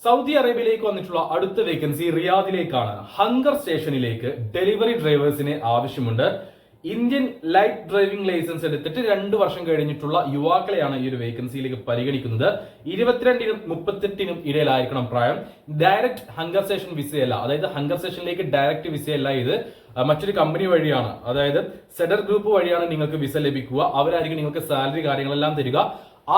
Saudi അറേബ്യയിലേക്ക് വന്നിട്ടുള്ള അടുത്ത vacancy റിയാദിലേക്കാണ്. Hunger സ്റ്റേഷനിലേക്ക് ഡെലിവറി ഡ്രൈവേഴ്സിന് ആവശ്യമുണ്ട്. ഇന്ത്യൻ ലൈറ്റ് ഡ്രൈവിംഗ് ലൈസൻസ് എടുത്തിട്ട് 2 വർഷം കഴിഞ്ഞിട്ടുള്ള യുവാക്കളെയാണ് ഈ ഒരു വേക്കൻസിയിലേക്ക് പരിഗണിക്കുന്നത്. 22-നും 38-നും ഇടയിലായിരിക്കണം പ്രായം. ഡയറക്റ്റ് ഹങ്കർ സ്റ്റേഷൻ വിസയല്ല, അതായത് ഹങ്കർ സ്റ്റേഷനിലേക്ക് ഡയറക്റ്റ് വിസയല്ല, ഇത് മറ്റൊരു കമ്പനി വഴിയാണ്, അതായത് സെഡർ ഗ്രൂപ്പ് വഴിയാണ് നിങ്ങൾക്ക് വിസ ലഭിക്കുക. അവരായിരിക്കും നിങ്ങൾക്ക് സാലറി കാര്യങ്ങളെല്ലാം തരിക.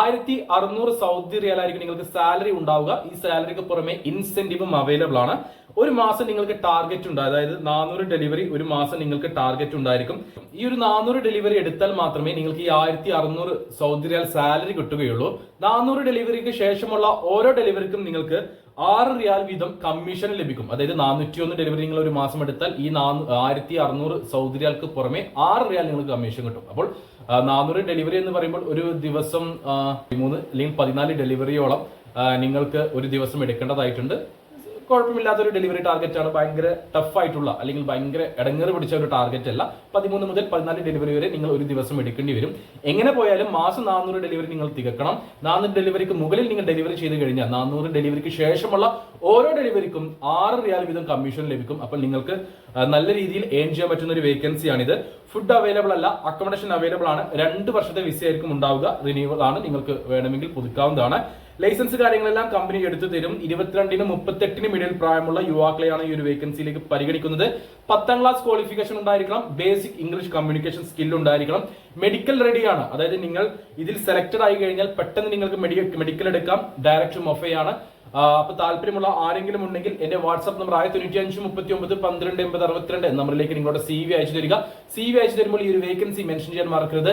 1600 സൗദി റിയാലായിരിക്കും നിങ്ങൾക്ക് സാലറി ഉണ്ടാവുക. ഈ സാലറിക്ക് പുറമെ ഇൻസെന്റീവും അവൈലബിൾ ആണ്. ഒരു മാസം നിങ്ങൾക്ക് ടാർഗറ്റ് ഉണ്ട്, അതായത് 400 ഡെലിവറി ഒരു മാസം നിങ്ങൾക്ക് ടാർഗറ്റ് ഉണ്ടായിരിക്കും. ഈ ഒരു 400 ഡെലിവറി എടുത്താൽ മാത്രമേ നിങ്ങൾക്ക് ഈ 1600 സൗദി റിയാൽ സാലറി കിട്ടുകയുള്ളൂ. 400 ഡെലിവറിക്ക് ശേഷമുള്ള ഓരോ ഡെലിവറിക്കും നിങ്ങൾക്ക് 6 റിയാൽ വീതം കമ്മീഷൻ ലഭിക്കും. അതായത് 401 ഡെലിവറി നിങ്ങൾ ഒരു മാസം എടുത്താൽ ഈ 1600 സൗദി റിയാൽക്ക് പുറമെ 6 റിയാൽ നിങ്ങൾക്ക് കമ്മീഷൻ കിട്ടും. അപ്പോൾ 400 ഡെലിവറി എന്ന് പറയുമ്പോൾ ഒരു ദിവസം 13 അല്ലെങ്കിൽ 14 ഡെലിവറിയോളം നിങ്ങൾക്ക് ഒരു ദിവസം എടുക്കേണ്ടതായിട്ടുണ്ട്. കുഴപ്പമില്ലാത്തൊരു ഡെലിവറി ടാർഗറ്റ് ആണ്. ഭയങ്കര ടഫ് ആയിട്ടുള്ള അല്ലെങ്കിൽ ഭയങ്കര ഇടങ്ങേറ് പിടിച്ച ഒരു ടാർഗറ്റ് അല്ല. 13 മുതൽ 14 ഡെലിവറി വരെ നിങ്ങൾ ഒരു ദിവസം എടുക്കേണ്ടി വരും. എങ്ങനെ പോയാലും മാസം 400 ഡെലിവറി നിങ്ങൾ തികക്കണം. 400 ഡെലിവറിക്ക് മുകളിൽ നിങ്ങൾ ഡെലിവറി ചെയ്ത് കഴിഞ്ഞാൽ 400 ഡെലിവറിക്ക് ശേഷമുള്ള ഓരോ ഡെലിവറിക്കും 6 റിയാൽ വീതം കമ്മീഷൻ ലഭിക്കും. അപ്പോൾ നിങ്ങൾക്ക് നല്ല രീതിയിൽ ഏൺ ചെയ്യാൻ പറ്റുന്ന ഒരു വേക്കൻസിയാണിത്. ഫുഡ് അവൈലബിൾ അല്ല, അക്കോമഡേഷൻ അവൈലബിൾ ആണ്. 2 വർഷത്തെ വിസ ആയിരിക്കും ഉണ്ടാവുക. റിന്യൂവൽ ആണ്, നിങ്ങൾക്ക് വേണമെങ്കിൽ പുതുക്കാവുന്നതാണ്. ലൈസൻസ് കാര്യങ്ങളെല്ലാം കമ്പനി എടുത്തു തരും. 22-നും 38-നും ഇടയിൽ പ്രായമുള്ള യുവാക്കളെയാണ് ഈ ഒരു വേക്കൻസിയിലേക്ക് പരിഗണിക്കുന്നത്. 10ാം ക്ലാസ് ക്വാളിഫിക്കേഷൻ ഉണ്ടായിരിക്കണം. ബേസിക് ഇംഗ്ലീഷ് കമ്മ്യൂണിക്കേഷൻ സ്കിൽ ഉണ്ടായിരിക്കണം. മെഡിക്കൽ റെഡിയാണ്, അതായത് നിങ്ങൾ ഇതിൽ സെലക്ടഡ് ആയി കഴിഞ്ഞാൽ പെട്ടെന്ന് നിങ്ങൾക്ക് മെഡിക്കൽ എടുക്കാം. ഡയറക്റ്റ് മൊഫയാണ്. അപ്പൊ താല്പര്യമുള്ള ആരെങ്കിലും ഉണ്ടെങ്കിൽ എന്റെ വാട്സ്ആപ്പ് നമ്പർ 9539128062 നമ്പറിലേക്ക് നിങ്ങളുടെ CV അയച്ചു തരിക. CV അയച്ചു തരുമ്പോൾ ഈ ഒരു വേക്കൻസി മെൻഷൻ ചെയ്യാൻ മറക്കരുത്.